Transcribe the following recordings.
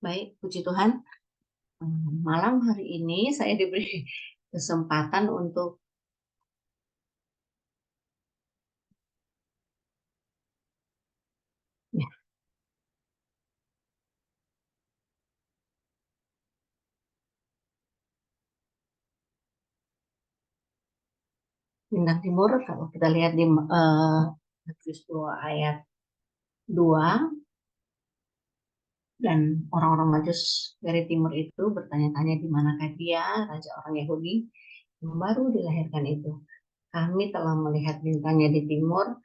Baik, puji Tuhan. Malam hari ini saya diberi kesempatan untuk ya, bintang timur. Kalau kita lihat di Matius 2 ayat 2, dan orang-orang Majus dari timur itu bertanya-tanya di manakah dia, raja orang Yahudi yang baru dilahirkan itu. Kami telah melihat bintangnya di timur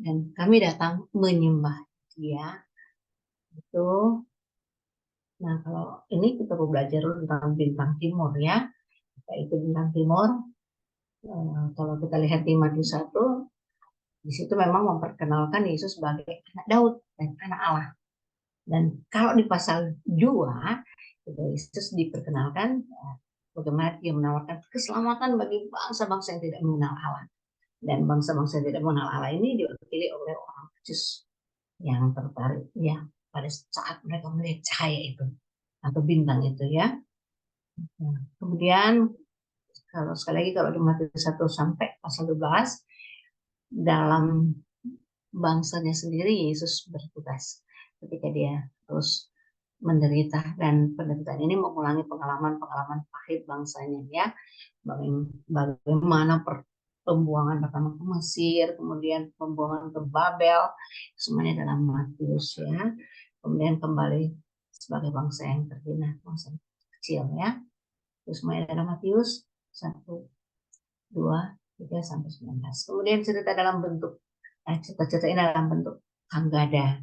dan kami datang menyembah dia. Itu. Nah, kalau ini kita mau belajar tentang bintang timur ya. Yaitu bintang timur. Kalau kita lihat di Matius 1, di situ memang memperkenalkan Yesus sebagai anak Daud dan anak Allah. Dan kalau di pasal 2, Yesus diperkenalkan bagaimana dia menawarkan keselamatan bagi bangsa-bangsa yang tidak mengenal Allah. Dan bangsa-bangsa yang tidak mengenal Allah ini diwakili oleh orang khusus yang tertarik ya pada saat mereka melihat cahaya itu atau bintang itu ya. Nah, kemudian kalau sekali lagi kalau di Matius 1 sampai pasal 12, dalam bangsanya sendiri Yesus bertugas ketika dia terus menderita, dan penderitaan ini mengulangi pengalaman-pengalaman pahit bangsanya ya. Bagaimana pembuangan pertama ke Mesir, kemudian pembuangan ke Babel, semuanya dalam Matius ya. Kemudian kembali sebagai bangsa yang terhina, bangsa kecil ya. Terus semuanya dalam Matius 1, 2, 3 sampai 19. Kemudian cerita dalam bentuk cerita-cerita ini dalam bentuk Hanggada.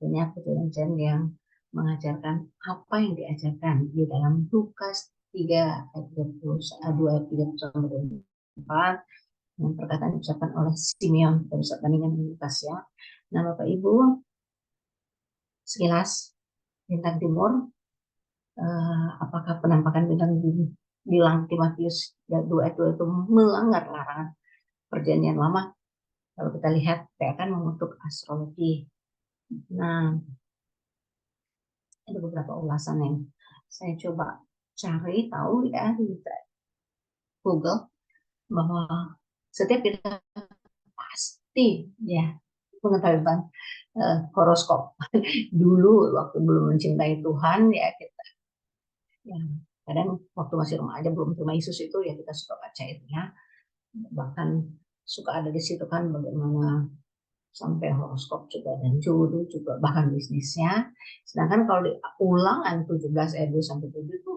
Ini petulisan yang mengajarkan apa yang diajarkan di dalam Lukas 3 ayat 32 ayat 30 sampai 24, yang perkataan diucapkan oleh Simeon. Kita bisa bandingkan dengan Lukas ya. Nah, Bapak Ibu, sekilas bintang timur, apakah penampakan bintang di langit Matius 2 ayat 2 itu melanggar larangan perjanjian lama? Kalau kita lihat, kita akan mengutuk astrologi. Nah, ada beberapa ulasan yang saya coba cari tahu ya di Google, bahwa setiap kita pasti ya mengetahui tentang horoskop. Dulu waktu belum mencintai Tuhan ya, kita ya, kadang waktu masih remaja belum terima Yesus itu ya kita suka baca itu ya, bahkan suka ada di situ kan bagaimana sampai horoskop juga dan jodoh juga bahkan bisnisnya. Sedangkan kalau di Ulangan 17 ayat 2 sampai 7 itu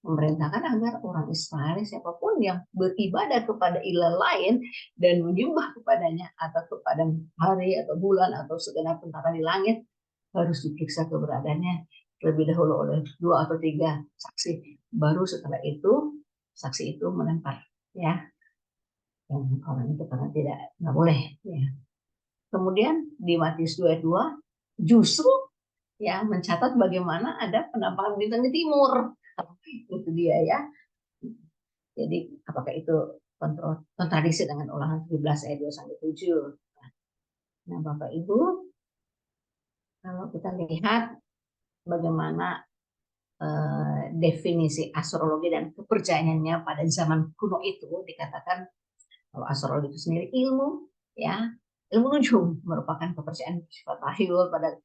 memerintahkan agar orang Israel siapapun yang beribadah kepada ilah lain dan menyembah kepadanya atau kepada hari atau bulan atau segenap tentara di langit harus diperiksa keberadaannya terlebih dahulu oleh 2 atau 3 saksi. Baru setelah itu saksi itu melempar ya, yang orang itu karena nggak boleh ya. Kemudian di Matius 22 justru ya mencatat bagaimana ada penampakan bintang di timur. Itu dia ya. Jadi apakah itu kontradiksi dengan Ulangan 17 ayat 2 sampai 7. Nah, Bapak Ibu, kalau kita lihat bagaimana definisi astrologi dan kepercayaannya pada zaman kuno itu, dikatakan kalau astrologi itu sendiri ilmu ya, ilmu nujum merupakan kepercayaan sifat tahyul pada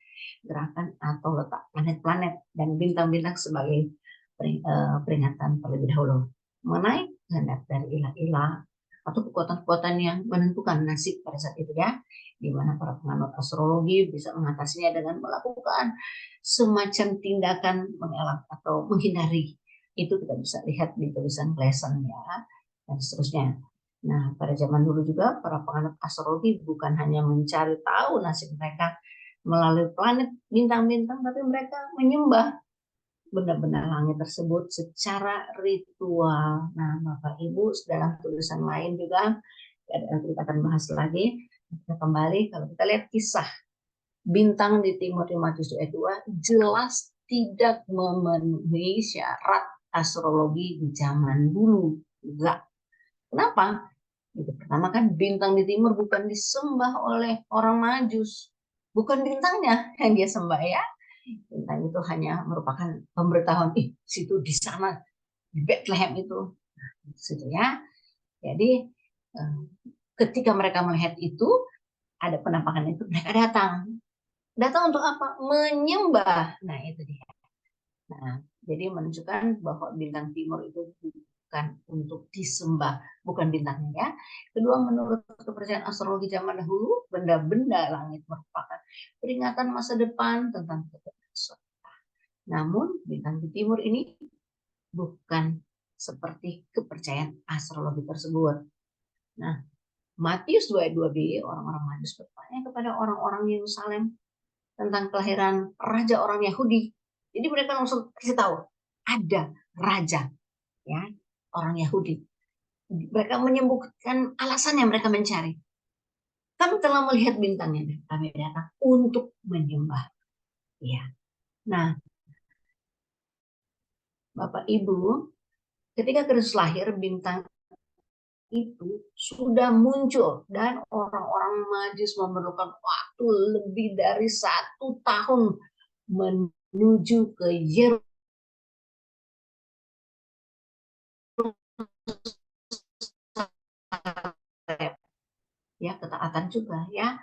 gerakan atau letak planet-planet dan bintang-bintang sebagai peringatan terlebih dahulu mengenai kehendak dari ilah-ilah atau kekuatan-kekuatan yang menentukan nasib pada saat itu ya, di mana para penganut astrologi bisa mengatasinya dengan melakukan semacam tindakan mengelak atau menghindari. Itu kita bisa lihat di tulisan Gleason ya, dan seterusnya. Nah, pada zaman dulu juga para penganut astrologi bukan hanya mencari tahu nasib mereka melalui planet, bintang-bintang, tapi mereka menyembah benda-benda langit tersebut secara ritual. Nah, Bapak Ibu, dalam tulisan lain juga kita akan bahas lagi. Kita kembali, kalau kita lihat kisah bintang di timur di Matius 2 jelas tidak memenuhi syarat astrologi di zaman dulu. Enggak. Kenapa? Itu pertama kan bintang di timur bukan disembah oleh orang Majus. Bukan bintangnya yang dia sembah ya. Bintang itu hanya merupakan pemberitahuan, situ di sana di Bethlehem itu, situ ya. Jadi ketika mereka melihat itu, ada penampakan itu, mereka datang. Datang untuk apa? Menyembah. Nah, itu dia. Nah, jadi menunjukkan bahwa bintang timur itu bukan untuk disembah, bukan bintangnya ya. Kedua, menurut kepercayaan astrologi zaman dahulu, benda-benda langit merupakan peringatan masa depan tentang kebenaran. Namun, bintang di timur ini bukan seperti kepercayaan astrologi tersebut. Nah, Matius 22b, orang-orang Majus bertanya kepada orang-orang Yerusalem tentang kelahiran raja orang Yahudi. Jadi mereka langsung kasih tahu, ada raja ya, orang Yahudi. Mereka menyebutkan alasan yang mereka mencari. Kami telah melihat bintangnya dan kami datang untuk menyembah. Ya. Nah, Bapak Ibu, ketika Kristus lahir, bintang itu sudah muncul dan orang-orang Majus memerlukan waktu lebih dari 1 tahun menuju ke Yerusalem, ya, ketaatan juga ya,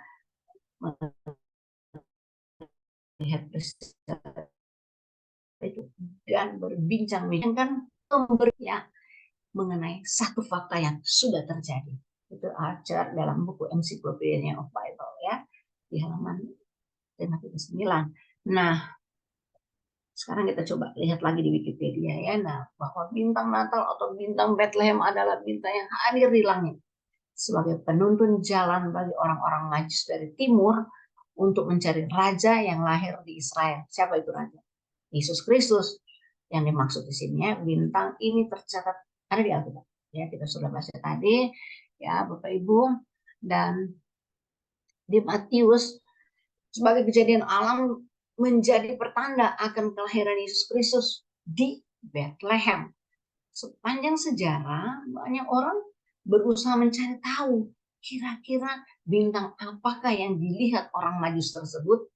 melihat itu dan berbincang-bincang ya, mengenai satu fakta yang sudah terjadi. Itu Archer dalam buku Encyclopedia of Bible ya, di halaman 59. Nah, sekarang kita coba lihat lagi di Wikipedia ya. Nah, bahwa bintang Natal atau bintang Bethlehem adalah bintang yang hadir di langit sebagai penuntun jalan bagi orang-orang Majus dari timur untuk mencari raja yang lahir di Israel. Siapa itu raja? Yesus Kristus. Yang dimaksud di sini ya, bintang ini tercatat ada di Alkitab. Ya, kita sudah baca tadi ya, Bapak Ibu. Dan di Matius, sebagai kejadian alam, menjadi pertanda akan kelahiran Yesus Kristus di Bethlehem. Sepanjang sejarah, banyak orang berusaha mencari tahu kira-kira bintang apakah yang dilihat orang Majus tersebut.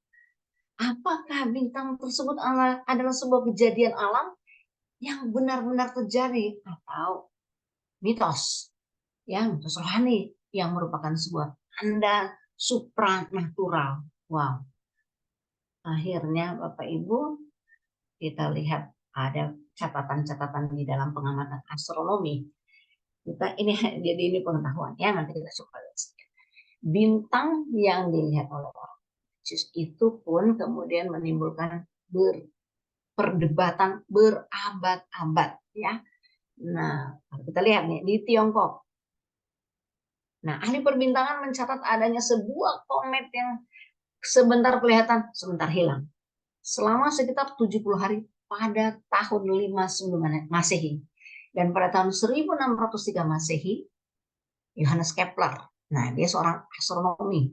Apakah bintang tersebut adalah sebuah kejadian alam yang benar-benar terjadi atau mitos, ya, mitos rohani yang merupakan sebuah tanda supranatural. Wow. Akhirnya Bapak Ibu, kita lihat ada catatan-catatan di dalam pengamatan astronomi. Jadi ini pengetahuan ya, nanti kita coba lihat. Bintang yang dilihat oleh orang itu pun kemudian menimbulkan perdebatan berabad-abad ya. Nah, kita lihat nih di Tiongkok. Nah, ahli perbintangan mencatat adanya sebuah komet yang sebentar kelihatan, sebentar hilang. Selama sekitar 70 hari pada tahun 5 sebelum Masehi. Dan pada tahun 1603 Masehi, Johannes Kepler. Nah, dia seorang astronomi.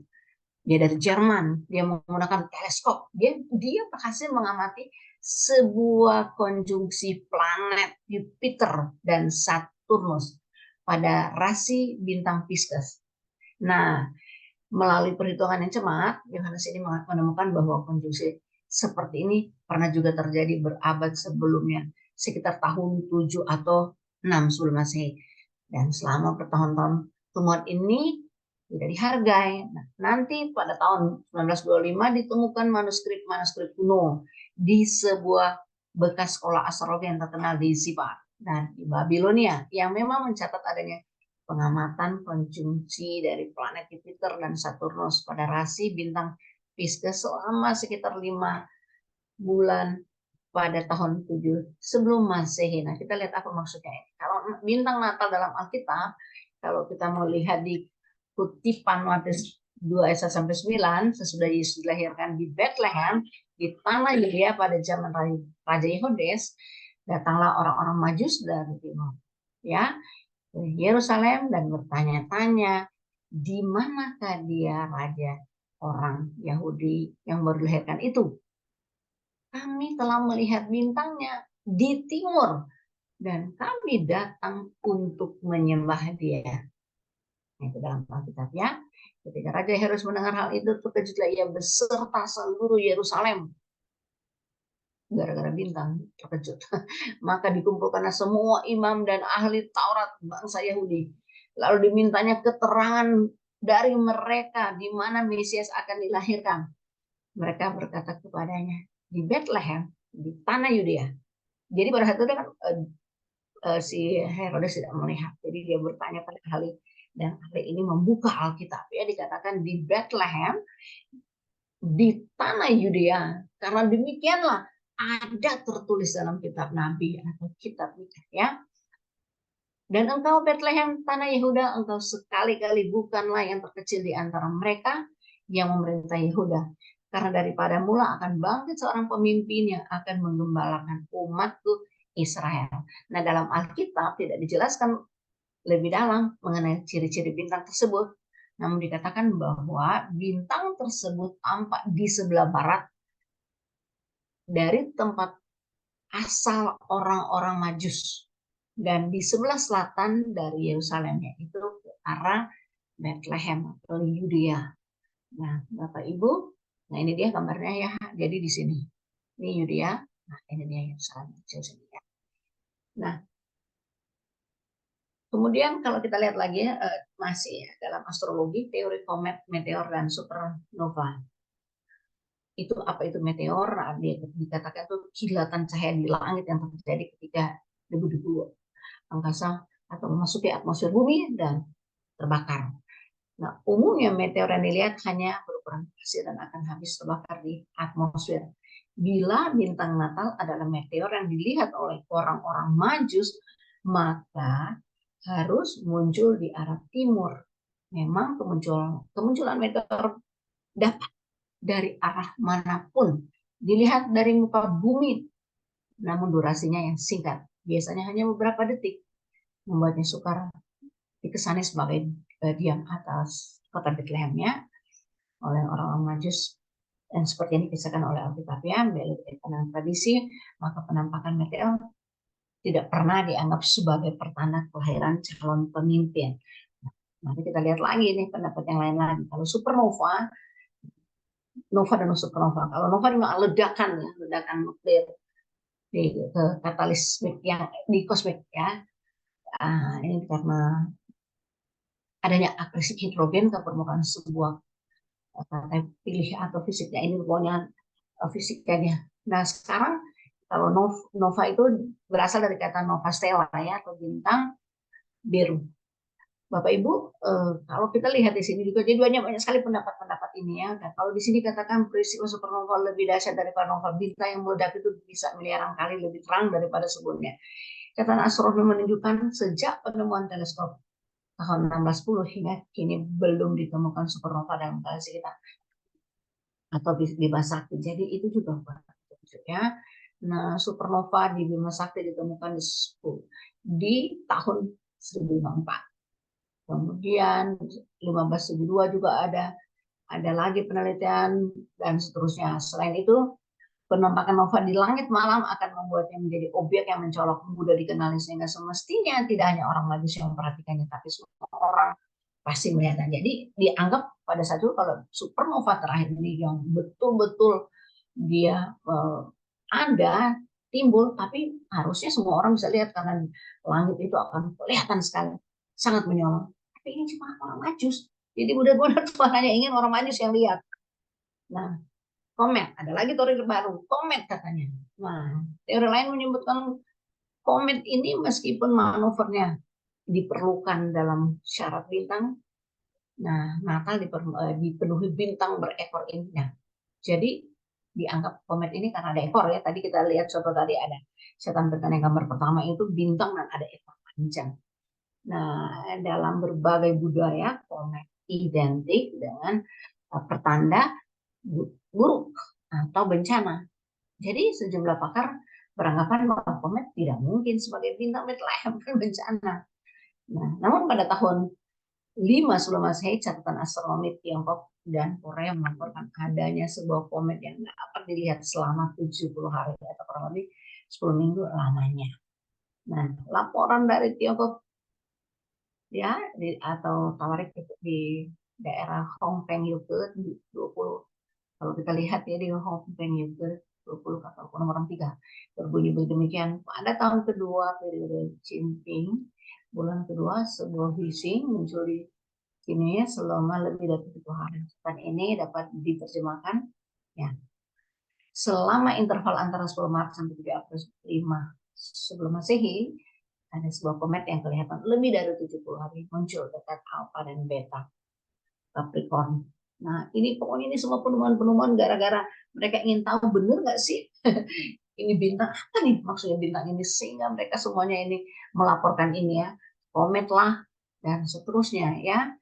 Dia dari Jerman. Dia menggunakan teleskop. Dia berhasil mengamati sebuah konjungsi planet Jupiter dan Saturnus pada rasi bintang Pisces. Nah, melalui perhitungan yang cermat, Yohanes ini menemukan bahwa konjungsi seperti ini pernah juga terjadi berabad sebelumnya, sekitar tahun 7 atau 6 sebelum Masehi. Dan selama bertahun-tahun temuan ini tidak dihargai. Nah, nanti pada tahun 1925 ditemukan manuskrip kuno di sebuah bekas sekolah astrologi yang terkenal di Sipar dan di Babilonia yang memang mencatat adanya pengamatan konjungsi dari planet Jupiter dan Saturnus pada rasi bintang Pisces selama sekitar 5 bulan pada tahun 7 sebelum Masehi. Nah, kita lihat apa maksudnya ini. Kalau bintang Natal dalam Alkitab, kalau kita mau lihat di kutipan Matius 2 ayat 1 sampai 9, sesudah Yesus dilahirkan di Bethlehem, di tanah Yudea pada zaman Raja Herodes, datanglah orang-orang Majus dari timur, ya, ke Yerusalem dan bertanya-tanya, di manakah dia raja orang Yahudi yang baru dilahirkan itu? Kami telah melihat bintangnya di timur dan kami datang untuk menyembah dia. Itu dalam Alkitab ya. Ketika Raja Herodes mendengar hal itu, terkejutlah ia beserta seluruh Yerusalem. gara-gara bintang terkejut. Maka dikumpulkanlah semua imam dan ahli Taurat bangsa Yahudi. Lalu dimintanya keterangan dari mereka di mana Mesias akan dilahirkan. Mereka berkata kepadanya, di Bethlehem, di tanah Yudea. Jadi pada saat itu kan si Herodes tidak melihat. Jadi dia bertanya pada ahli, dan ahli ini membuka Alkitab. Ya, dikatakan di Bethlehem, di tanah Yudea. Karena demikianlah ada tertulis dalam kitab Nabi atau kitab Mika, ya. Dan engkau Bethlehem tanah Yehuda, engkau sekali-kali bukanlah yang terkecil di antara mereka yang memerintah Yehuda. Karena daripada mula akan bangkit seorang pemimpin yang akan menggembalakan umatku Israel. Nah, dalam Alkitab tidak dijelaskan lebih dalam mengenai ciri-ciri bintang tersebut. Namun dikatakan bahwa bintang tersebut tampak di sebelah barat dari tempat asal orang-orang Majus, dan di sebelah selatan dari Yerusalem, yaitu ke arah Bethlehem atau Yudea. Nah, Bapak Ibu, nah ini dia gambarnya ya. Jadi di sini, ini Yudea, nah ini dia Yerusalem kecil sini ya. Nah, kemudian kalau kita lihat lagi ya, masih ya, dalam astrologi, teori komet, meteor, dan supernova. Itu apa itu meteor? Nah, dikatakan itu kilatan cahaya di langit yang terjadi ketika debu-debu angkasa atau memasuki atmosfer bumi dan terbakar. Nah, umumnya meteor yang dilihat hanya berukuran pasir dan akan habis terbakar di atmosfer. Bila bintang Natal adalah meteor yang dilihat oleh orang-orang Majus, maka harus muncul di arah timur. Memang kemunculan meteor dapat dari arah manapun, dilihat dari muka bumi, namun durasinya yang singkat, biasanya hanya beberapa detik, membuatnya sukar dikesani sebagai diam atas kota Bethlehem ya oleh orang-orang Majus. Dan seperti yang dikisahkan oleh Alkitab ya, dalam tradisi, maka penampakan meteor tidak pernah dianggap sebagai pertanda kelahiran calon pemimpin. Nah, nanti kita lihat lagi nih pendapat yang lain lagi. Kalau supernova, nova dan supernova. Kalau nova itu ledakan ya, ledakan nuklir di katalis yang di kosmik ya. Ini karena adanya akresi hidrogen ke permukaan sebuah pilih atau fisiknya ini pokoknya fisikanya. Nah sekarang kalau nova itu berasal dari kata nova stella ya atau bintang biru. Bapak Ibu, kalau kita lihat di sini juga, jadi banyak sekali pendapat-pendapat ini ya. Dan kalau di sini katakan peristiwa supernova lebih dahsyat daripada nova, bintang yang meledak itu bisa miliaran kali lebih terang daripada sebelumnya. Catatan astronomi menunjukkan sejak penemuan teleskop tahun 1610 hingga kini belum ditemukan supernova dalam galaksi kita atau di Bima Sakti. Jadi itu juga ya. Nah, supernova di Bima Sakti ditemukan di tahun 1054. Kemudian 1572 juga ada lagi penelitian dan seterusnya. Selain itu, penampakan nova di langit malam akan membuatnya menjadi objek yang mencolok, mudah dikenali, sehingga semestinya tidak hanya orang Majus yang memperhatikannya, tapi semua orang pasti melihatnya. Jadi dianggap pada saat itu kalau supernova terakhir ini yang betul-betul dia ada timbul, tapi harusnya semua orang bisa lihat karena langit itu akan kelihatan sekali, sangat menyolok. Tapi ini cuma orang Majus. Jadi benar-benar Tuhan hanya ingin orang Majus yang lihat. Nah, komet, ada lagi teori baru, komet katanya. Nah, teori lain menyebutkan komet ini meskipun manuvernya diperlukan dalam syarat bintang, nah Natal dipenuhi bintang berekor ini. Nah, jadi dianggap komet ini karena ada ekor ya. Tadi kita lihat contoh tadi ada saya tampilkan yang gambar pertama itu bintang dan ada ekor panjang. Nah, dalam berbagai budaya komet identik dengan pertanda buruk atau bencana. Jadi sejumlah pakar beranggapan bahwa komet tidak mungkin sebagai bintang Bethlehem bencana. Nah, namun pada tahun 5 sebelum Masehi, catatan astronomi Tiongkok dan Korea melaporkan adanya sebuah komet yang dapat dilihat selama 70 hari atau kurang lebih 10 minggu lamanya. Nah, laporan dari Tiongkok ya atau Tawarik di daerah Hongpeng Yukon 20. Kalau kita lihat ya di Hongpeng Yukon 20 atau nomor 3 berbunyi demikian. Pada tahun kedua periode Jinping, bulan kedua sebuah visi muncul di China selama lebih dari 7 hari. Dan ini dapat diterjemahkan ya. Selama interval antara 10 Maret sampai 7 April 5 sebelum Masehi, ada sebuah komet yang kelihatan lebih dari 70 hari muncul dekat Alpha dan Beta Capricorn. Nah, ini pokoknya ini semua penemuan-penemuan gara-gara mereka ingin tahu benar nggak sih ini bintang apa nih maksudnya bintang ini, sehingga mereka semuanya ini melaporkan ini ya, komet lah dan seterusnya ya.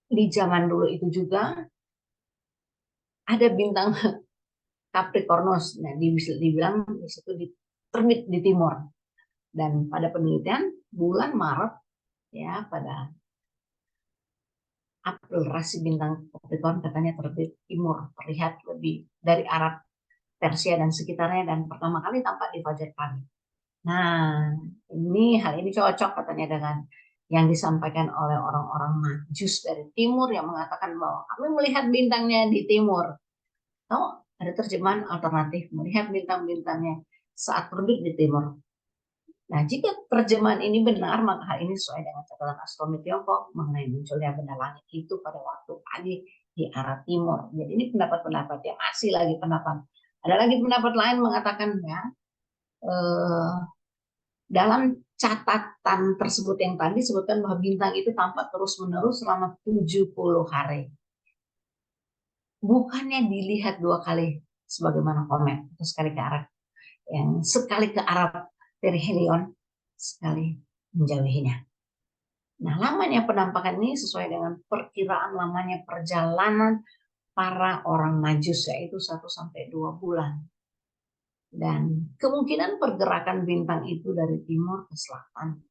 Di zaman dulu itu juga ada bintang Capricornus. Nah, dibilang di situ terbit di timur. Dan pada penelitian bulan Maret ya, pada April rasi bintang Capricorn katanya terbit timur, terlihat lebih dari Arab, Persia dan sekitarnya, dan pertama kali tampak di fajar pagi. Nah, hal ini cocok katanya dengan yang disampaikan oleh orang-orang Majus dari timur yang mengatakan bahwa kami melihat bintangnya di timur. Atau ada terjemahan alternatif, melihat bintang-bintangnya saat terbit di timur. Nah, jika terjemahan ini benar, maka hal ini sesuai dengan catatan astronomi Tiongkok mengenai munculnya benda langit itu pada waktu pagi di arah timur. Jadi ini pendapat-pendapat yang masih lagi pendapat. Ada lagi pendapat lain mengatakan ya, dalam catatan tersebut yang tadi disebutkan bahwa bintang itu tampak terus-menerus selama 70 hari. Bukannya dilihat 2 kali sebagaimana komet, atau sekali ke arah perihelion, sekali menjauhinya. Nah, lamanya penampakan ini sesuai dengan perkiraan lamanya perjalanan para orang Majus, yaitu 1-2 bulan. Dan kemungkinan pergerakan bintang itu dari timur ke selatan.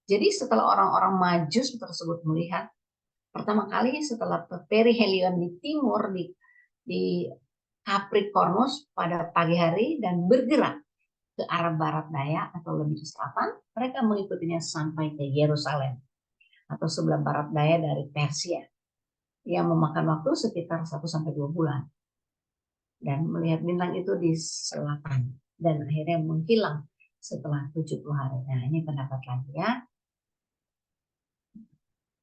Jadi setelah orang-orang Majus tersebut melihat pertama kali setelah perihelion di timur di Capricornus pada pagi hari dan bergerak ke arah barat daya atau lebih ke selatan, mereka mengikutinya sampai ke Yerusalem atau sebelah barat daya dari Persia yang memakan waktu sekitar 1-2 bulan, dan melihat bintang itu di selatan dan akhirnya menghilang setelah 70 hari. Nah, ini pendapat lagi ya.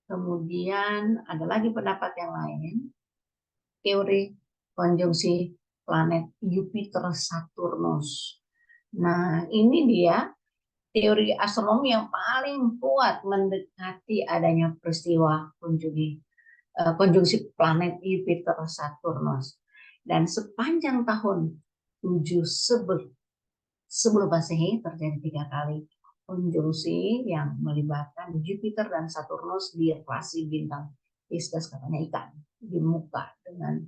Kemudian ada lagi pendapat yang lain, teori konjungsi planet Jupiter-Saturnus. Nah, ini dia teori astronomi yang paling kuat mendekati adanya peristiwa konjungsi planet Jupiter-Saturnus. Dan sepanjang tahun 7 sebelum Masehi terjadi 3 kali konjungsi yang melibatkan Jupiter dan Saturnus di rasi bintang Pisces, katanya ikan di muka, dengan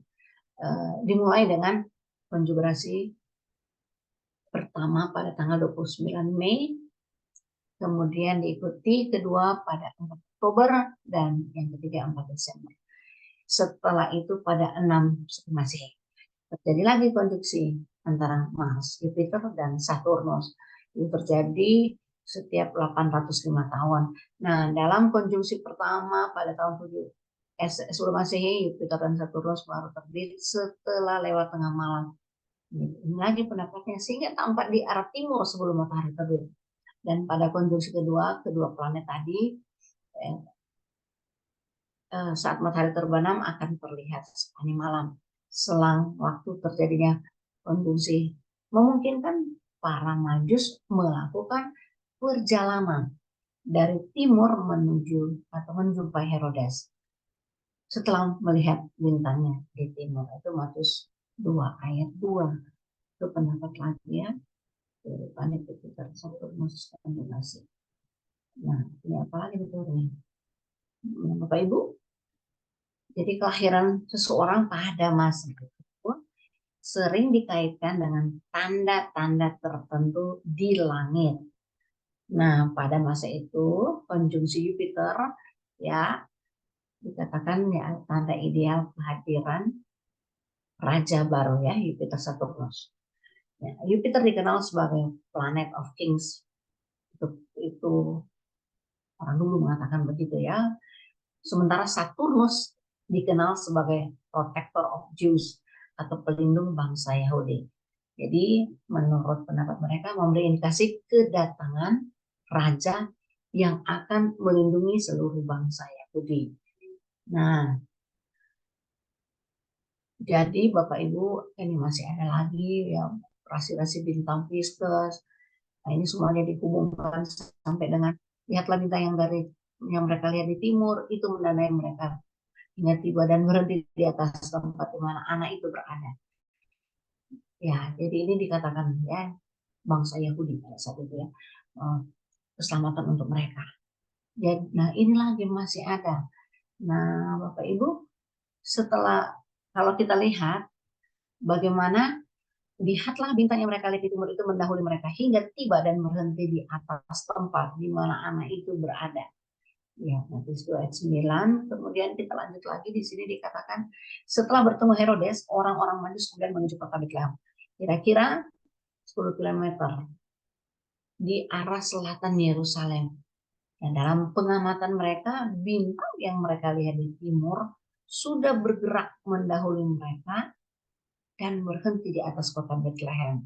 dimulai dengan konjugasi pertama pada tanggal 29 Mei, kemudian diikuti kedua pada 4 Oktober dan yang ketiga 4 Desember. Setelah itu pada 6 Masehi terjadi lagi konjungsi antara Mars, Jupiter dan Saturnus. Itu terjadi setiap 805 tahun. Nah, dalam konjungsi pertama pada tahun 10 Masehi, Jupiter dan Saturnus baru terbit setelah lewat tengah malam. Ini lagi pendapatnya, sehingga tampak di arah timur sebelum matahari terbit. Dan pada konjungsi kedua planet tadi, saat matahari terbenam akan terlihat sepanjang malam. Selang waktu terjadinya konjungsi memungkinkan para Majus melakukan perjalanan dari timur menuju atau menjumpai Herodes setelah melihat bintangnya di timur. Itu Matius 2 ayat 2. Itu pendapat lagi ya dari planet Jupiter, Saturnus, konjungsi. Nah, ini apa lagi betulnya Bapak Ibu? Jadi kelahiran seseorang pada masa itu sering dikaitkan dengan tanda-tanda tertentu di langit. Nah, pada masa itu konjungsi Jupiter ya dikatakan ya tanda ideal kehadiran raja baru ya, Jupiter Saturnus. Ya, Jupiter dikenal sebagai planet of kings. Itu orang dulu mengatakan begitu ya. Sementara Saturnus dikenal sebagai protector of Jews atau pelindung bangsa Yahudi. Jadi menurut pendapat mereka memberi indikasi kedatangan raja yang akan melindungi seluruh bangsa Yahudi. Nah, jadi Bapak Ibu, ini masih ada lagi ya rasi-rasi bintang Pisces. Nah, ini semuanya dihubungkan sampai dengan lihatlah bintang yang mereka lihat di timur, itu menandai mereka hingga tiba dan berhenti di atas tempat di mana anak itu berada. Ya, jadi ini dikatakan ya bangsa Yahudi pada saat itu ya, keselamatan untuk mereka. Ya, nah ini lagi masih ada. Nah, Bapak Ibu, setelah kalau kita lihat bagaimana lihatlah bintang yang mereka lihat di timur itu mendahului mereka hingga tiba dan berhenti di atas tempat di mana anak itu berada. Ya, nanti 2 ayat 9. Kemudian kita lanjut lagi di sini dikatakan setelah bertemu Herodes, orang-orang Majus kemudian menuju kota Betlehem. Kira-kira 10 kilometer di arah selatan Yerusalem. Dan dalam pengamatan mereka, bintang yang mereka lihat di timur sudah bergerak mendahului mereka dan berhenti di atas kota Bethlehem.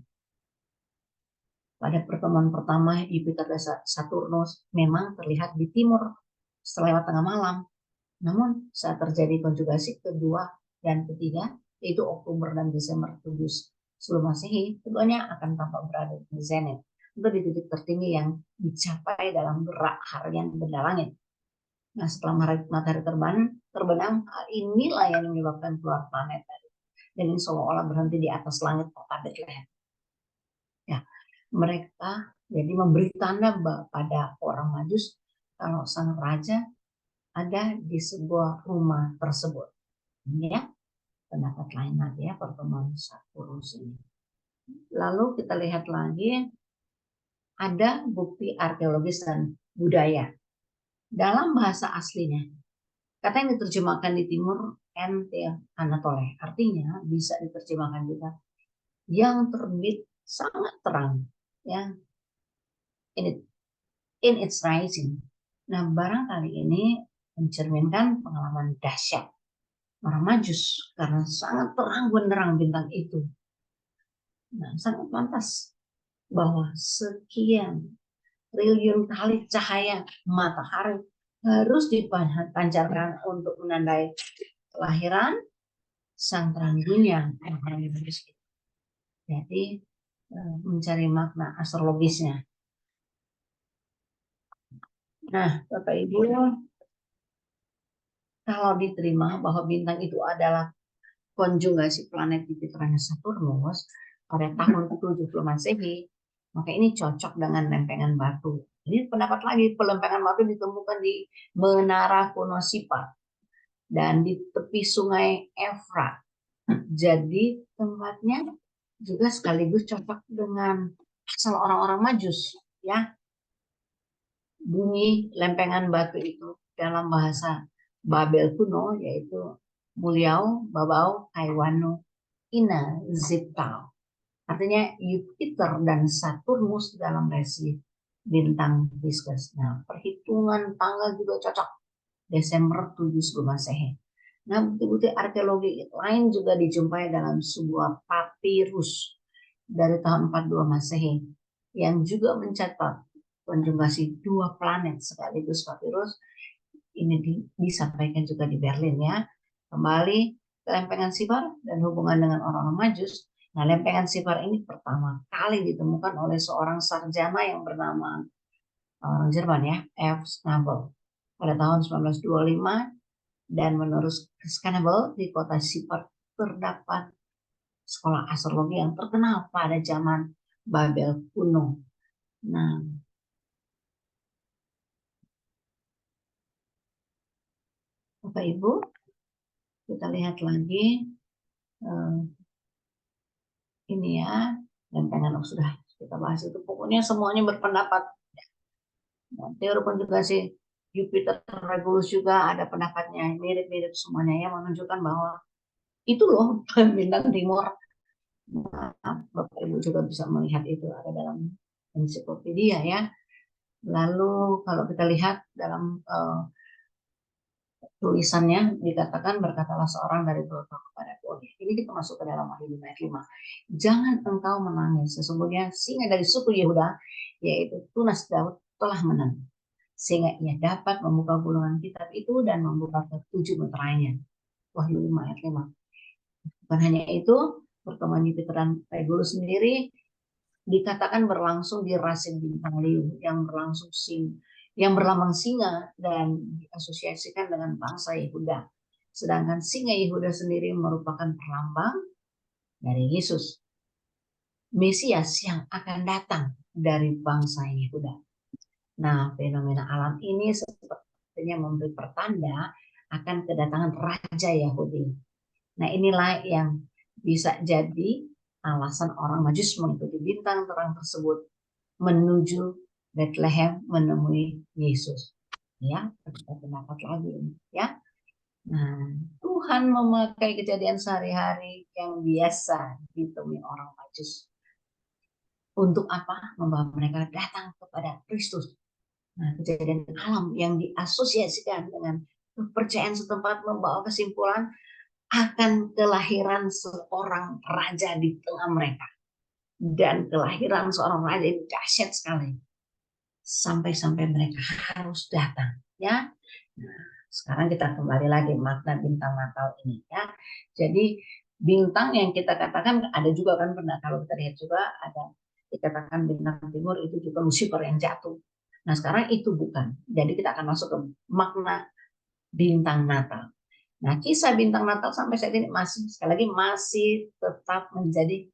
Pada pertemuan pertama, Jupiter dan Saturnus memang terlihat di timur setelah lewat tengah malam. Namun saat terjadi konjugasi kedua dan ketiga, yaitu Oktober dan Desember 7 sebelum Masehi, keduanya akan tampak berada di zenit, untuk di titik tertinggi yang dicapai dalam gerak harian benda langit. Nah, setelah matahari terbenam, inilah yang menyebabkan keluar planet tadi. Dan ini seolah-olah berhenti di atas langit kota Bethlehem. Ya, mereka jadi memberi tanda pada orang Majus kalau sang raja ada di sebuah rumah tersebut. Ini ya, pendapat lain lagi ya pertemuan Saturnus ini. Lalu kita lihat lagi ada bukti arkeologis dan budaya. Dalam bahasa aslinya, kata yang diterjemahkan di timur Ente Anatole, artinya bisa diterjemahkan juga yang terbit sangat terang, ya, in its rising. Nah, barangkali ini mencerminkan pengalaman dahsyat orang Majus karena sangat terang benderang bintang itu. Nah, sangat pantas bahwa sekian triliun kali cahaya matahari harus dipancarkan untuk menandai kelahiran sang terang dunia. Jadi mencari makna astrologisnya. Nah, Bapak Ibu, kalau diterima bahwa bintang itu adalah konjugasi planet Jupiter dan Saturnus pada tahun 70 Masehi, maka ini cocok dengan lempengan batu. Ini pendapat lagi, pelempengan batu ditemukan di Menara kuno Sipar dan di tepi sungai Efrat. Jadi tempatnya juga sekaligus cocok dengan asal orang-orang Majus, ya. Bunyi lempengan batu itu dalam bahasa Babel kuno yaitu Muliau, Babau, Kaiwano, Ina, Ziptau. Artinya Jupiter dan Saturnus dalam resi bintang Pisces. Nah, perhitungan tanggal juga cocok. Desember 7 sebelum Masehi. Nah, bukti-bukti arkeologi lain juga dijumpai dalam sebuah papirus dari tahun 42 Masehi yang juga mencatat konjugasi dua planet sekaligus. Papirus ini disampaikan juga di Berlin ya. Kembali ke lempengan Sipar dan hubungan dengan orang-orang Majus. Nah, lempengan Sipar ini pertama kali ditemukan oleh seorang sarjana yang bernama orang Jerman ya, F. Schnabel pada tahun 1925, dan menurut Schnabel di kota Sipar terdapat sekolah astrologi yang terkenal pada zaman Babel kuno. Nah, Bapak Ibu, kita lihat lagi ini ya, lempengan sudah kita bahas itu. Pokoknya semuanya berpendapat. Nah, teori konjugasi Jupiter Regulus juga ada pendapatnya, mirip-mirip semuanya ya, menunjukkan bahwa itu loh bintang timur. Nah, Bapak Ibu juga bisa melihat itu ada dalam ensiklopedia ya. Lalu kalau kita lihat dalam tulisannya dikatakan berkatalah seorang dari berkata kepadaku. Ini kita masuk ke dalam Wahyu 5 ayat 5. Jangan engkau menangis, sesungguhnya singa dari suku Yehuda, yaitu tunas Daud, telah menang, sehingga ia dapat membuka gulungan kitab itu dan membuka ketujuh meterainya. Wahyu 5 ayat 5. Bukan hanya itu, pertemuan Jupiter dan Regulus sendiri dikatakan berlangsung di rasi bintang Leo yang berlambang singa dan diasosiasikan dengan bangsa Yehuda. Sedangkan singa Yehuda sendiri merupakan perlambang dari Yesus, Mesias yang akan datang dari bangsa Yehuda. Nah, fenomena alam ini sepertinya memberi pertanda akan kedatangan Raja Yahudi. Nah, inilah yang bisa jadi alasan orang Majus mengikuti bintang terang tersebut menuju Bethlehem menemui Yesus. Ya, kita pendapat lagi ya. Nah, Tuhan memakai kejadian sehari-hari yang biasa ditemui orang Majus. Untuk apa? Membawa mereka datang kepada Kristus. Nah, kejadian alam yang diasosiasikan dengan kepercayaan setempat membawa kesimpulan akan kelahiran seorang raja di tengah mereka. Dan kelahiran seorang raja itu dahsyat sekali. Sampai-sampai mereka harus datang. Ya. Nah, sekarang kita kembali lagi makna bintang Natal ini. Ya. Jadi bintang yang kita katakan ada juga kan pernah kalau kita lihat juga ada dikatakan bintang timur itu juga Lucifer yang jatuh. Nah sekarang itu bukan. Jadi kita akan masuk ke makna bintang Natal. Nah kisah bintang Natal sampai saat ini masih sekali lagi masih tetap menjadi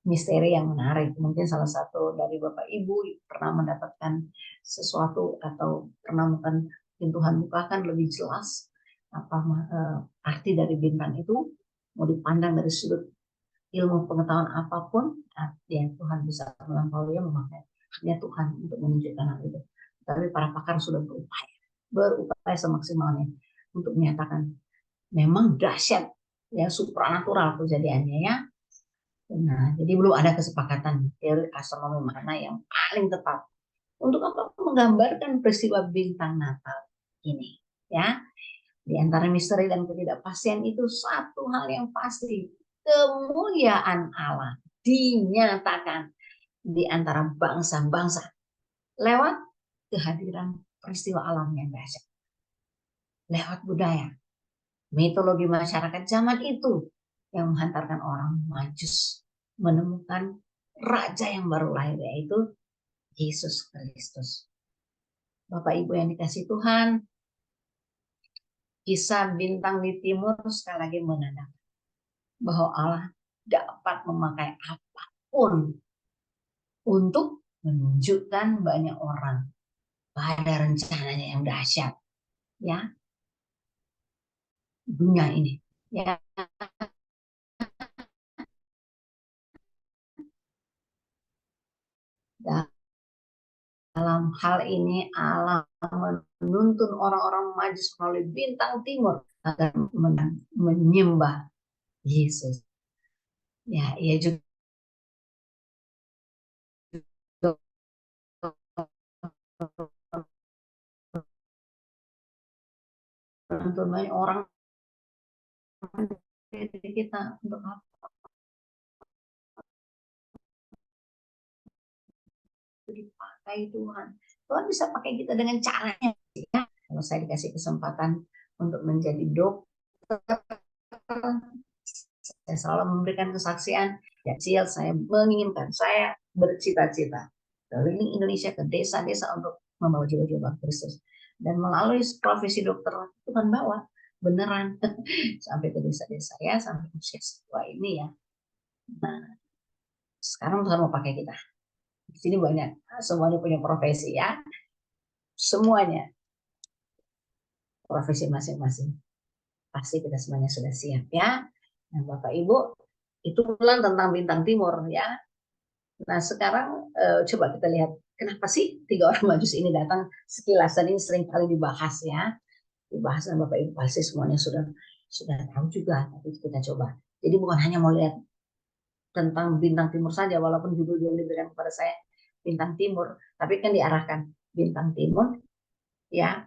misteri yang menarik. Mungkin salah satu dari Bapak Ibu pernah mendapatkan sesuatu atau pernah mungkin Tuhan bukakan lebih jelas apa arti dari bintang itu, mau dipandang dari sudut ilmu pengetahuan apapun, ya Tuhan bisa melampaui memakai hanya Tuhan untuk menunjukkan hal itu. Tapi para pakar sudah berupaya semaksimalnya untuk menyatakan memang dahsyat ya supranatural kejadiannya ya. Nah, jadi belum ada kesepakatan teori astronomi mana yang paling tepat untuk apa menggambarkan peristiwa bintang Natal ini ya. Di antara misteri dan ketidakpastian itu satu hal yang pasti, kemuliaan Allah dinyatakan di antara bangsa-bangsa lewat kehadiran peristiwa alam yang dahsyat, lewat budaya, mitologi masyarakat zaman itu yang menghantarkan orang Majus menemukan raja yang baru lahir, yaitu Yesus Kristus. Bapak Ibu yang dikasih Tuhan, kisah bintang di timur sekali lagi menandakan bahwa Allah dapat memakai apapun untuk menunjukkan banyak orang pada rencananya yang dahsyat ya dunia ini ya. Dalam hal ini Allah menuntun orang-orang Majus melalui bintang timur agar menyembah Yesus. Ya, ia juga menuntun banyak orang kita untuk dipakai Tuhan. Tuhan bisa pakai kita dengan caranya. Ya. Kalau saya dikasih kesempatan untuk menjadi dokter, saya selalu memberikan kesaksian. Kecil saya menginginkan, saya bercita-cita keliling Indonesia ke desa-desa untuk membawa jiwa-jiwa Kristus. Dan melalui profesi dokter Tuhan bawa beneran sampai ke desa-desa ya, sampai usia tua ini ya. Nah, sekarang Tuhan mau pakai kita. Di sini banyak, semuanya punya profesi ya. Semuanya profesi masing-masing. Pasti kita semuanya sudah siap ya. Nah, Bapak Ibu, itu ulang tentang bintang timur ya. Nah, sekarang coba kita lihat kenapa sih tiga orang Majus ini datang. Sekilasan ini sering kali dibahas ya. Dibahas dan Bapak Ibu pasti semuanya sudah tahu juga, tapi kita coba. Jadi bukan hanya mau lihat tentang bintang timur saja, walaupun judul yang diberikan kepada saya bintang timur, tapi kan diarahkan bintang timur ya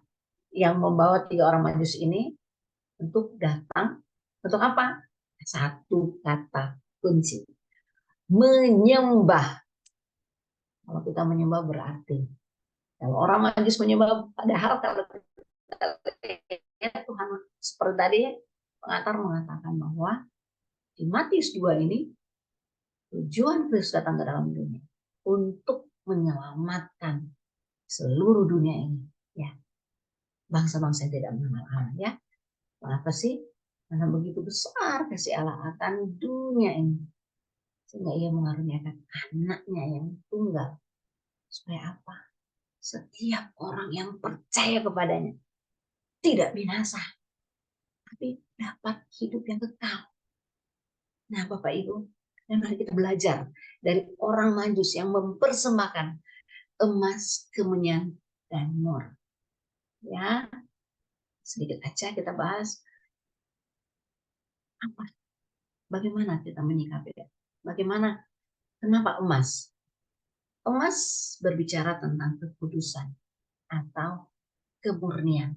yang membawa 3 orang Majus ini untuk datang untuk apa? Satu kata kunci, menyembah. Kalau kita menyembah berarti, kalau orang Majus menyembah, padahal kalau kita lihat Tuhan seperti tadi pengantar mengatakan bahwa di Matius 2 ini tujuan Kristus datang ke dalam dunia untuk menyelamatkan seluruh dunia ini, ya, bangsa-bangsa yang tidak mengenal Allah, ya. Kenapa sih? Karena begitu besar kasih Allah akan dunia ini, sehingga Ia mengaruniakan anaknya yang tunggal, supaya apa? Setiap orang yang percaya kepadanya tidak binasa, tapi dapat hidup yang kekal. Nah, Bapak Ibu, mari kita belajar dari orang Majus yang mempersembahkan emas, kemenyan, dan mur. Ya, sedikit aja kita bahas apa, bagaimana kita menyikapi, bagaimana, kenapa emas? Emas berbicara tentang kekudusan atau kemurnian.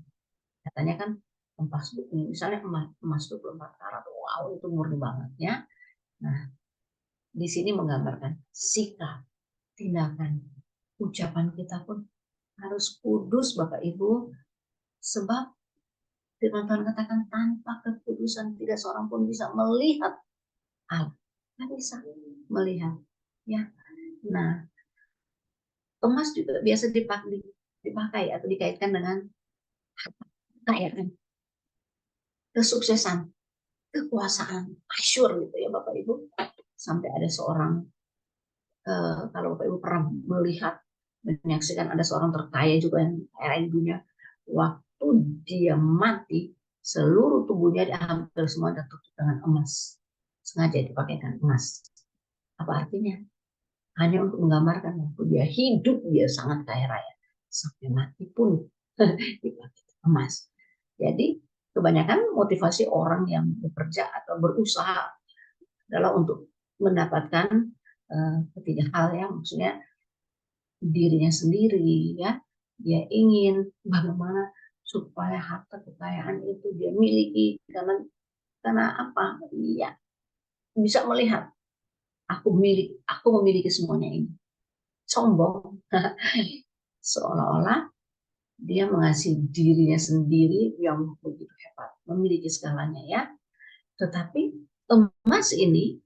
Katanya kan emas, misalnya emas 24 karat, wow itu murni banget ya. Nah, di sini menggambarkan sikap, tindakan, ucapan kita pun harus kudus, Bapak Ibu, sebab firman Tuhan katakan tanpa kekudusan tidak seorang pun bisa melihat Allah. Tidak bisa melihat, ya. Nah, emas juga biasa dipakai atau dikaitkan dengan kekayaan, kesuksesan, kekuasaan, masyhur gitu ya Bapak Ibu. Sampai ada seorang, kalau Bapak Ibu pernah melihat, menyaksikan ada seorang terkaya juga yang kaya di dunia, waktu dia mati, seluruh tubuhnya hampir semua tertutup dengan emas. Sengaja dipakaikan emas. Apa artinya? Hanya untuk menggambarkan waktu dia hidup, dia sangat kaya raya. Sampai mati pun dipakai emas. Jadi kebanyakan motivasi orang yang bekerja atau berusaha adalah untuk mendapatkan ketiga hal, yang maksudnya dirinya sendiri, ya. Dia ingin bagaimana supaya harta kekayaan itu dia miliki, karena apa? Iya, bisa melihat aku memiliki semuanya ini. Sombong. Seolah-olah dia mengasihi dirinya sendiri yang begitu hebat, memiliki segalanya, ya. Tetapi emas ini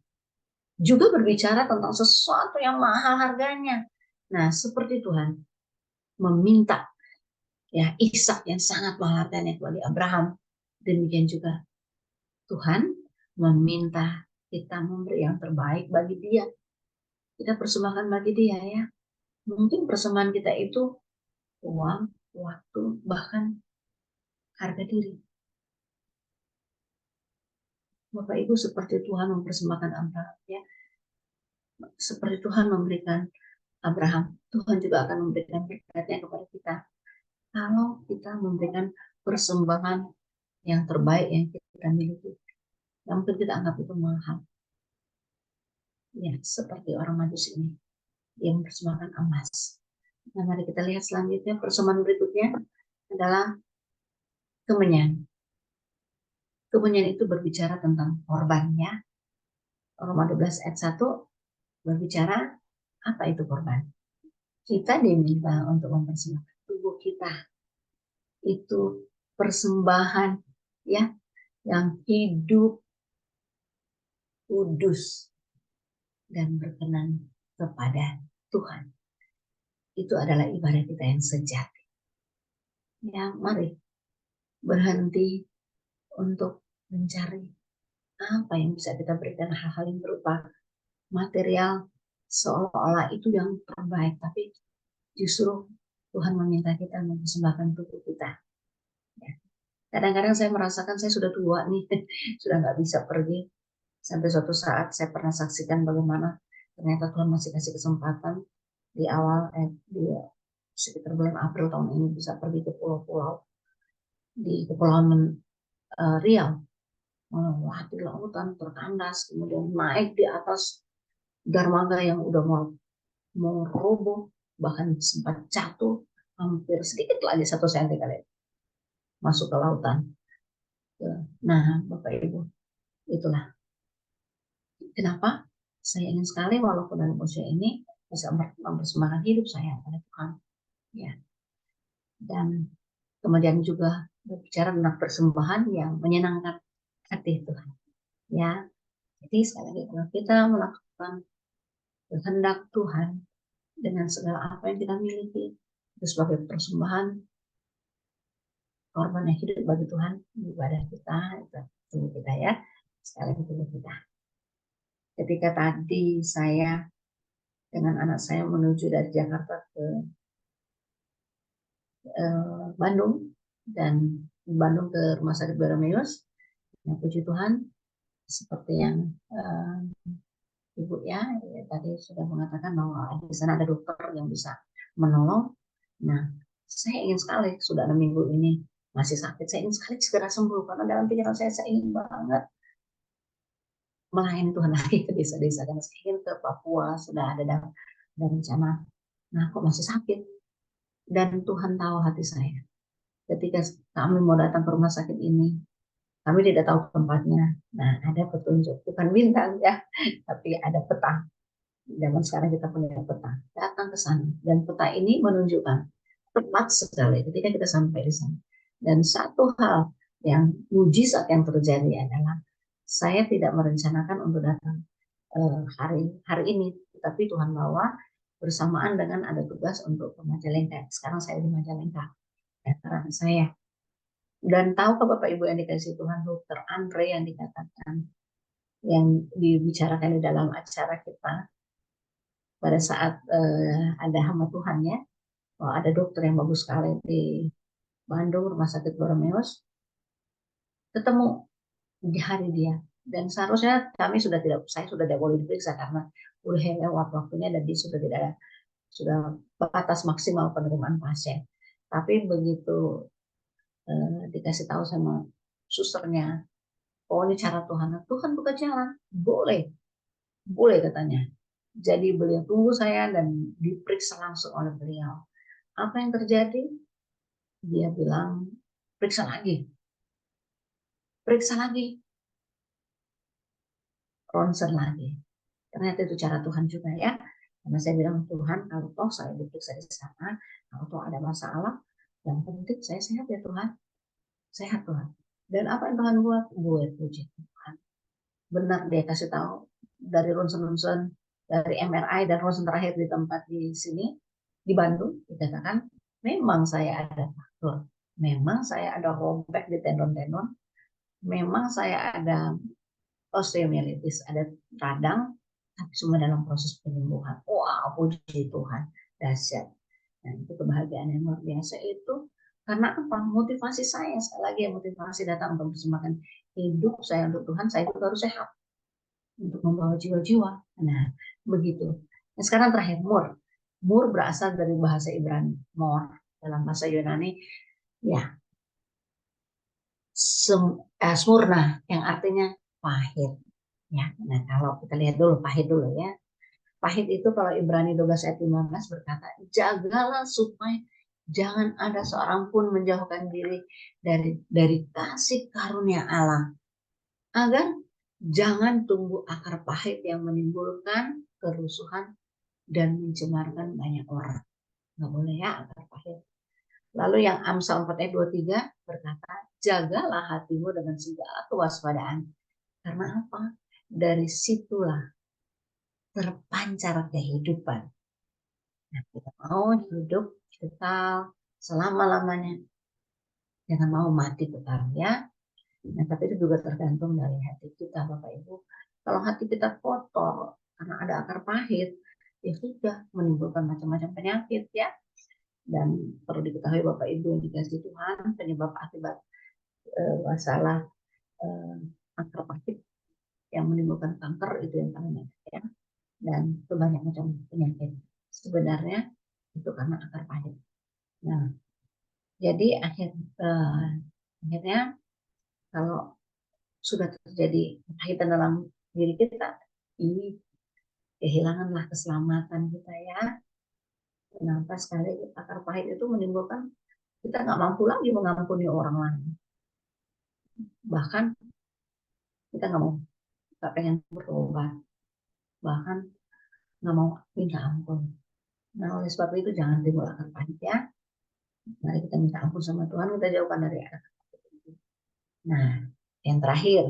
juga berbicara tentang sesuatu yang mahal harganya. Nah, seperti Tuhan meminta, ya, Ishak yang sangat mahal harganya kepada Abraham, demikian juga Tuhan meminta kita memberi yang terbaik bagi Dia. Kita persembahkan bagi Dia, ya. Mungkin persembahan kita itu uang, waktu, bahkan harga diri. Bapak Ibu, seperti Tuhan mempersembahkan Abraham, ya. Seperti Tuhan memberikan Abraham, Tuhan juga akan memberikan berkatnya kepada kita. Kalau kita memberikan persembahan yang terbaik yang kita miliki, yang mungkin kita anggap itu mahal. Ya, seperti orang Majus ini, dia mempersembahkan emas. Nah, mari kita lihat selanjutnya, persembahan berikutnya adalah kemenyan. Kemenyan itu berbicara tentang korbannya. Roma 12 ayat 1 berbicara apa itu korban. Kita diminta untuk mempersembahkan tubuh kita. Itu persembahan, ya, yang hidup, kudus, dan berkenan kepada Tuhan. Itu adalah ibadah kita yang sejati. Ya, mari berhenti untuk mencari apa yang bisa kita berikan, hal-hal yang berupa material, seolah-olah itu yang terbaik, tapi justru Tuhan meminta kita mempersembahkan tubuh kita. Ya. Kadang-kadang saya merasakan saya sudah tua nih, sudah nggak bisa pergi. Sampai suatu saat saya pernah saksikan bagaimana ternyata Tuhan masih kasih kesempatan di awal, di sekitar bulan April tahun ini, bisa pergi ke pulau-pulau di Kepulauan Riau, melewati lautan terkandas, kemudian naik di atas dermaga yang udah mau roboh, bahkan sempat jatuh hampir sedikit lagi 1 senti kali. masuk ke lautan. Nah, Bapak Ibu, itulah kenapa saya ingin sekali walaupun dalam usia ini bisa mempersembahkan hidup saya pada Tuhan. Ya. Dan kemudian juga berbicara tentang persembahan yang menyenangkan hati Tuhan. Ya, jadi sekali lagi kalau kita melakukan kehendak Tuhan dengan segala apa yang kita miliki itu sebagai persembahan korban yang hidup bagi Tuhan, ibadah kita itu kita ya, sekali lagi kita. Ketika tadi saya dengan anak saya menuju dari Jakarta ke Bandung dan Bandung ke Rumah Sakit Barameus, ya, puji Tuhan seperti yang Ibu ya tadi sudah mengatakan bahwa di sana ada dokter yang bisa menolong. Nah, saya ingin sekali sudah 6 minggu ini masih sakit, saya ingin sekali segera sembuh karena dalam pikiran saya ingin banget melayani Tuhan lagi ke desa-desa dan saya ingin ke Papua sudah ada rencana. Nah, kok masih sakit? Dan Tuhan tahu hati saya. Ketika kami mau datang ke rumah sakit ini, kami tidak tahu tempatnya. Nah, ada petunjuk, bukan bintang ya, tapi ada peta. Zaman sekarang kita punya peta. Datang ke sana dan peta ini menunjukkan tepat sekali ketika kita sampai di sana. Dan satu hal yang mujizat yang terjadi adalah saya tidak merencanakan untuk datang hari ini, tapi Tuhan bawa bersamaan dengan ada tugas untuk ke Majalengka. Sekarang saya di Majalengka, karena saya. Dan tahukah Bapak Ibu yang dikasih Tuhan, Dokter Andre yang dikatakan, yang dibicarakan di dalam acara kita pada saat ada hamba Tuhan ya, bahwa ada dokter yang bagus sekali di Bandung, Rumah Sakit Boromeus, ketemu di hari dia. Dan seharusnya saya sudah tidak boleh diperiksa karena udah lewat waktunya dan dia sudah tidak ada, sudah batas maksimal penerimaan pasien. Tapi begitu dikasih tahu sama susternya, oh ini cara Tuhan, Tuhan buka jalan, boleh katanya. Jadi beliau tunggu saya dan diperiksa langsung oleh beliau. Apa yang terjadi? Dia bilang, periksa lagi, ronsen lagi. Ternyata itu cara Tuhan juga ya. Karena saya bilang, Tuhan, kalau toh saya diperiksa di sana, kalau toh ada masalah, yang penting saya sehat ya Tuhan. Sehat Tuhan. Dan apa yang Tuhan buat? Gue puji Tuhan. Benar dia kasih tahu dari ronsen-ronsen, dari MRI dan ronsen terakhir di tempat di sini, di Bandung, dikatakan, memang saya ada faktor. Memang saya ada robek di tendon-tendon. Memang saya ada osteomielitis, ada radang, tapi semua dalam proses penyembuhan. Wow, puji Tuhan, dahsyat. Nah, itu kebahagiaan yang luar biasa itu. Karena apa? Motivasi saya, sekali lagi motivasi datang untuk mempersembahkan hidup saya untuk Tuhan, saya juga harus sehat untuk membawa jiwa-jiwa. Nah, begitu. Nah, sekarang terakhir, mur. Mur berasal dari bahasa Ibrani, mor. Dalam bahasa Yunani, ya, smurna, yang artinya pahit. Ya, nah kalau kita lihat dulu pahit dulu ya. Pahit itu kalau Ibrani 12 ayat 15 berkata, jagalah supaya jangan ada seorang pun menjauhkan diri dari kasih karunia Allah, agar jangan tumbuh akar pahit yang menimbulkan kerusuhan dan mencemarkan banyak orang. Nggak boleh ya akar pahit. Lalu yang Amsal 4 ayat 23 berkata, jagalah hatimu dengan segala kewaspadaan. Karena apa? Dari situlah terpancar kehidupan. Nah, kita mau hidup kekal selama-lamanya. Jangan mau mati total ya. Nah, tapi itu juga tergantung dari hati kita, Bapak Ibu. Kalau hati kita kotor karena ada akar pahit, ya sudah menimbulkan macam-macam penyakit ya. Dan perlu diketahui Bapak Ibu yang dikasih Tuhan, penyebab akibat masalah akar pahit yang menimbulkan kanker itu yang paling banyak ya. Dan itu banyak macam penyakit. Sebenarnya itu karena akar pahit. Nah, jadi akhirnya kalau sudah terjadi kepahitan dalam diri kita, ini kehilanganlah keselamatan kita ya. Kenapa sekali akar pahit itu menimbulkan Kita nggak mampu lagi mengampuni orang lain. Bahkan kita nggak pengen bertobat. Bahkan nggak mau minta ampun. Nah, oleh sebab itu jangan dimulakan panik ya. Mari kita minta ampun sama Tuhan, kita jauhkan dari anak. Nah, yang terakhir,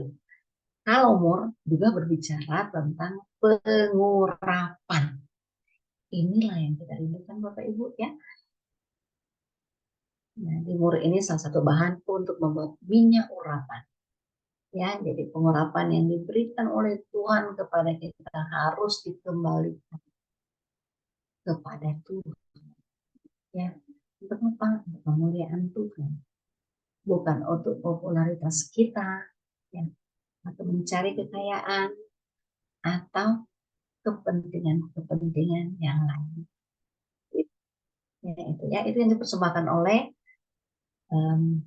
kalau Mur juga berbicara tentang pengurapan. Inilah yang kita rindukan Bapak Ibu ya. Nah, di Mur ini salah satu bahan untuk membuat minyak urapan. Ya, jadi pengurapan yang diberikan oleh Tuhan kepada kita harus dikembalikan kepada Tuhan. Ya, untuk apa? Untuk kemuliaan Tuhan. Bukan untuk popularitas kita, ya, atau mencari kekayaan, atau kepentingan-kepentingan yang lain. Itu yang dipersembahkan oleh um,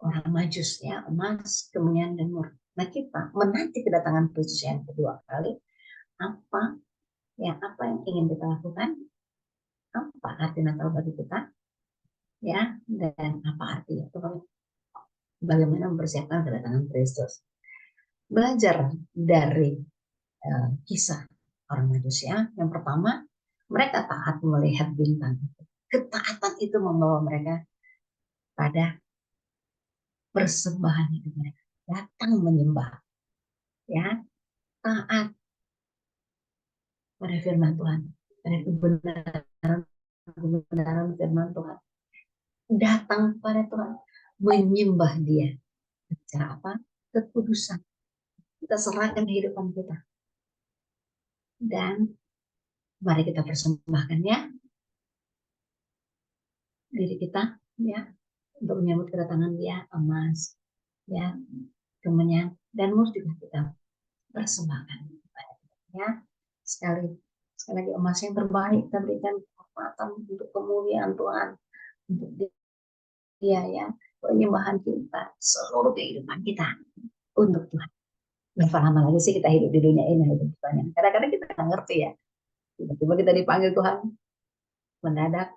orang Majus ya, emas, kemenyan dan mur. Nah, kita menanti kedatangan Kristus yang kedua kali. Apa yang ingin kita lakukan? Apa arti Natal bagi kita? Ya, dan apa arti itu? Bagaimana mempersiapkan kedatangan Kristus? Belajar dari kisah orang manusia. Yang pertama, mereka taat melihat bintang. Ketaatan itu membawa mereka pada persembahan hidup mereka. Datang menyembah. Ya, taat pada firman Tuhan. Pada kebenaran firman Tuhan. Datang pada Tuhan. Menyembah dia. Cara apa? Kekudusan. Kita serahkan kehidupan kita. Dan mari kita persembahkan ya diri kita ya untuk menyambut kedatangan dia, emas ya, kemenyan dan mus juga kita persembahkan ya. Sekali lagi emas yang terbaik kita berikan kehormatan untuk kemuliaan Tuhan, untuk dia ya, penyembahan kita, seluruh kehidupan kita untuk Tuhan. Berapa lama lagi sih kita hidup di dunia ini? Kadang-kadang kita nggak ngerti ya, tiba-tiba kita dipanggil Tuhan mendadak.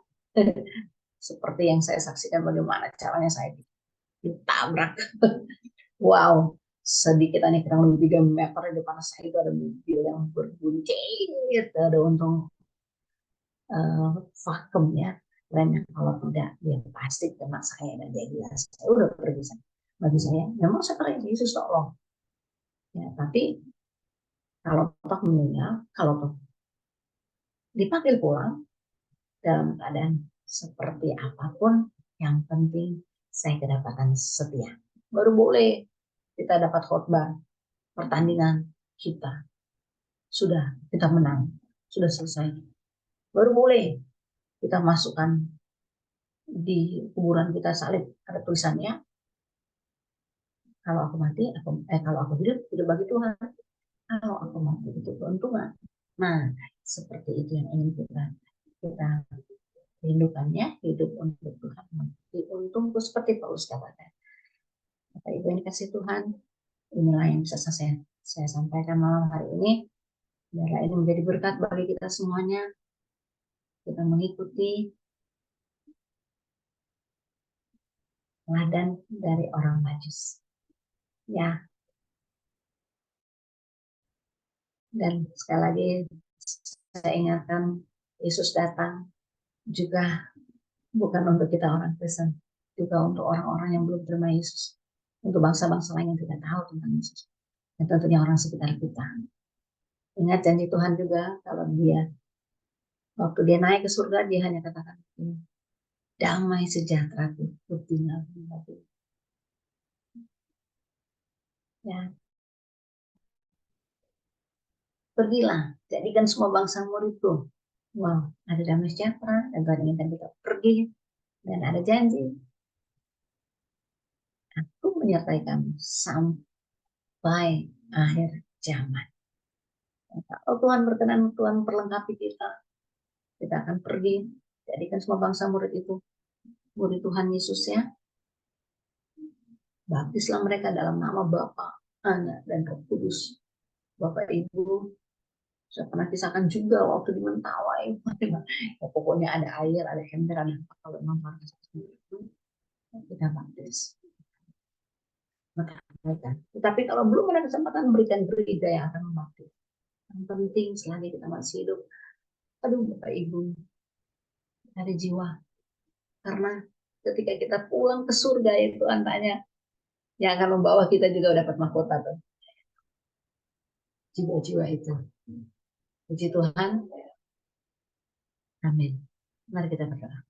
Seperti yang saya saksikan, bagaimana caranya saya ditabrak. Wow, sedikit nih kurang lebih 3 meter di depan saya itu ada mobil yang berbuncit, ada untung vakum ya, remnya kalau tidak dia pasti kena saya dan dia gila. Saya udah pergi sana. Bagi saya memang saya percaya Yesus tolong ya, tapi kalau toh meninggal, kalau toh dipanggil pulang dalam keadaan seperti apapun, yang penting saya kedapatan setia, baru boleh kita dapat khotbah pertandingan kita sudah, kita menang, sudah selesai, baru boleh kita masukkan di kuburan kita salib, ada tulisannya kalau aku mati kalau aku hidup bagi Tuhan, kalau aku mati itu keuntungan. Nah, seperti itu yang ingin kita rindukannya, hidup untuk Tuhan, mati untukku, seperti Paulus katakan. Bapak Ibu yang dikasih Tuhan, inilah yang bisa saya sampaikan malam hari ini. Biarlah ini menjadi berkat bagi kita semuanya. Kita mengikuti teladan dari orang Majus. Ya, dan sekali lagi saya ingatkan, Yesus datang juga bukan untuk kita orang Kristen, juga untuk orang-orang yang belum terima Yesus, untuk bangsa-bangsa lain yang tidak tahu tentang Yesus, dan tentunya orang sekitar kita. Ingat janji Tuhan juga, kalau waktu dia naik ke surga, dia hanya katakan, damai sejahtera itu tinggal di hati. Ya, pergilah, jadikan semua bangsa muridku. Wow, ada damai sejahtera, dan Tuhan inginkan kita pergi, dan ada janji, aku menyertai kamu sampai akhir zaman. Kalau Tuhan berkenan, Tuhan perlengkapi kita akan pergi, jadikan semua bangsa murid itu, murid Tuhan Yesus ya. Baptislah mereka dalam nama Bapa, Anak, dan Roh Kudus. Bapak Ibu, Saya pernah kisahkan juga waktu di Mentawai. Ya, pokoknya ada air, ada ember, ada apa. Kalau memang panas itu, kita baptis. Tetapi kalau belum ada kesempatan, berikan gereja yang akan membaptis. Yang penting selagi kita masih hidup, aduh Bapak Ibu, ada jiwa. Karena ketika kita pulang ke surga itu antanya yang akan membawa kita juga dapat mahkota tuh. Jiwa-jiwa itu. Puji Tuhan. Amin. Mari kita berdoa.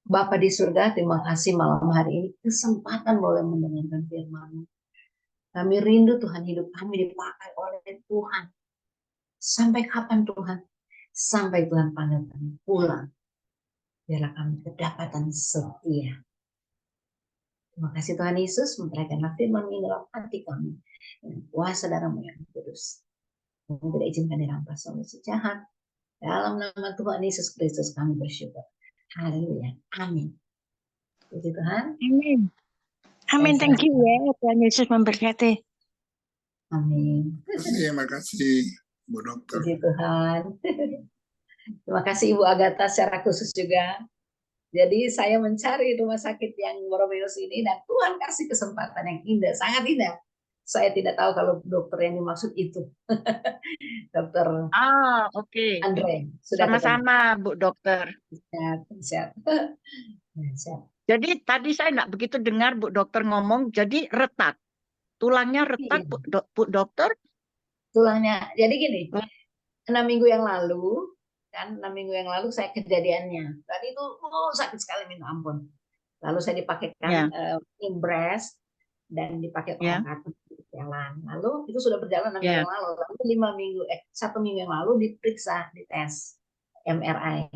Bapa di surga, terima kasih malam hari ini kesempatan boleh mendengarkan firman-Mu. Kami rindu Tuhan, hidup kami dipakai oleh Tuhan. Sampai kapan Tuhan? Sampai Tuhan panggil kami pulang. Biarlah kami kedapatan setia. Terima kasih Tuhan Yesus, memberikanlah firman ini dalam hati kami. Dengan kuasa darah-Mu yang kudus. Kami tidak izinkan dirampas oleh si jahat. Dalam nama Tuhan Yesus Kristus kami bersyukur. Haleluya. Amin. Puji Tuhan. Amin. Amin. Thank you ya. Tuhan Yesus memberkati. Amin. Terima kasih Bu Dokter. Puji Tuhan. Terima kasih Ibu Agatha secara khusus juga. Jadi saya mencari rumah sakit yang Borromeus ini dan Tuhan kasih kesempatan yang indah, sangat indah. Saya tidak tahu kalau dokter yang dimaksud itu. Dokter Oke. Andre. Sama-sama Bu Dokter. Sehat. Jadi tadi saya nggak begitu dengar Bu Dokter ngomong, jadi retak. Tulangnya retak Bu Dokter? Tulangnya, jadi gini, 6 minggu yang lalu, saya kejadiannya. Tadi itu sakit sekali minta ampun. Lalu saya dipakaikan impres dan dipakai tongkat jalan. Lalu itu sudah berjalan 6 minggu yang lalu. Lalu 1 minggu yang lalu diperiksa, dites MRI.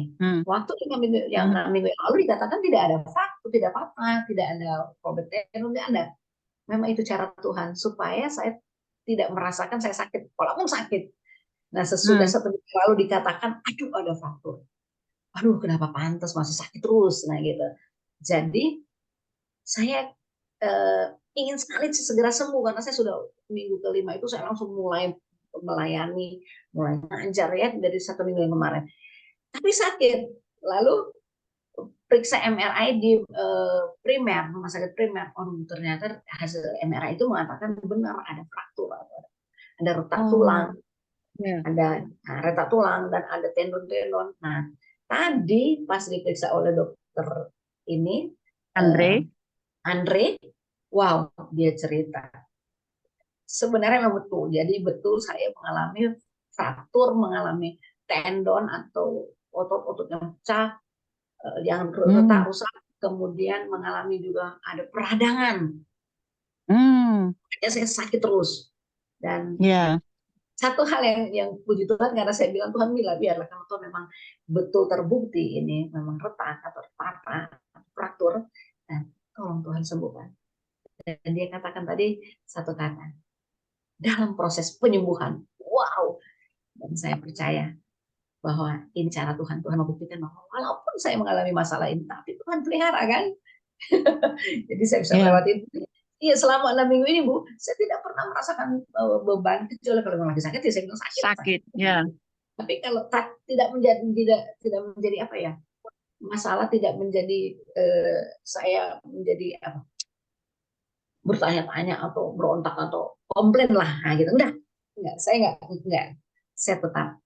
Waktu 6 minggu yang lalu dikatakan tidak ada faktor, tidak apa-apa, tidak ada probetenum, tidak ada. Memang itu cara Tuhan supaya saya tidak merasakan saya sakit, walaupun sakit. Nah sesudah 1 minggu lalu dikatakan, aduh ada faktor. Aduh kenapa pantas masih sakit terus, nah gitu. Jadi saya ingin sekali segera sembuh karena saya sudah minggu ke-5 itu saya langsung mulai melayani, mulai ngajar ya dari 1 minggu yang kemarin. Tapi sakit. Lalu periksa MRI di primer, rumah sakit primer. Oh ternyata hasil MRI itu mengatakan benar ada fraktur, ada retak tulang, ada retak tulang dan ada tendon-tendon. Nah tadi pas diperiksa oleh dokter ini Andre, wow dia cerita. Sebenarnya memang betul. Jadi betul saya mengalami fraktur, mengalami tendon atau otot-otot yang pecah, yang retak rusak, kemudian mengalami juga ada peradangan. Saya sakit terus. Dan satu hal yang puji Tuhan karena saya bilang Tuhan biarlah kalau Tuhan memang betul terbukti ini memang retak atau patah, fraktur, dan tolong Tuhan sembuhkan. Dan dia katakan tadi satu kata, dalam proses penyembuhan. Wow. Dan saya percaya bahwa ini cara Tuhan membuktikan bahwa walaupun saya mengalami masalah ini, tapi Tuhan pelihara kan. Jadi saya bisa melewati itu. Iya, selama 6 minggu ini Bu, saya tidak pernah merasakan beban kecuali kalau lagi sakit, ya saya bilang sakit. Ya. Tapi kalau tidak menjadi apa ya, masalah tidak menjadi saya menjadi apa, bertanya-tanya atau berontak atau komplain lah, nah gitu. Enggak, saya tetap.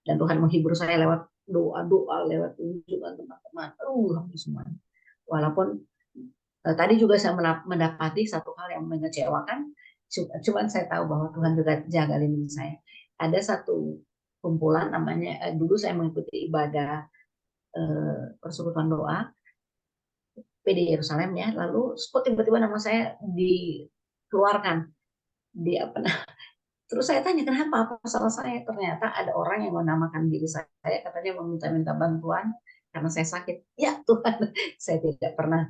Dan Tuhan menghibur saya lewat doa-doa, lewat kunjungan teman-teman, hampir semua. Walaupun tadi juga saya mendapati satu hal yang mengecewakan, cuman saya tahu bahwa Tuhan juga jaga lindungi saya. Ada satu kumpulan namanya, dulu saya mengikuti ibadah persekutuan doa PD Yerusalem ya, lalu tiba-tiba nama saya dikeluarkan di apa nah. Terus saya tanya kenapa, apa salah saya? Ternyata ada orang yang menamakan diri saya katanya meminta bantuan karena saya sakit. Ya Tuhan, saya tidak pernah.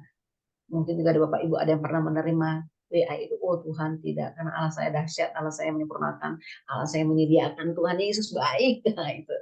Mungkin juga ada Bapak Ibu ada yang pernah menerima WA itu. Oh Tuhan tidak, karena Allah saya dahsyat, Allah saya menyempurnakan, Allah saya menyediakan, Tuhan Yesus baik. Nah, itu.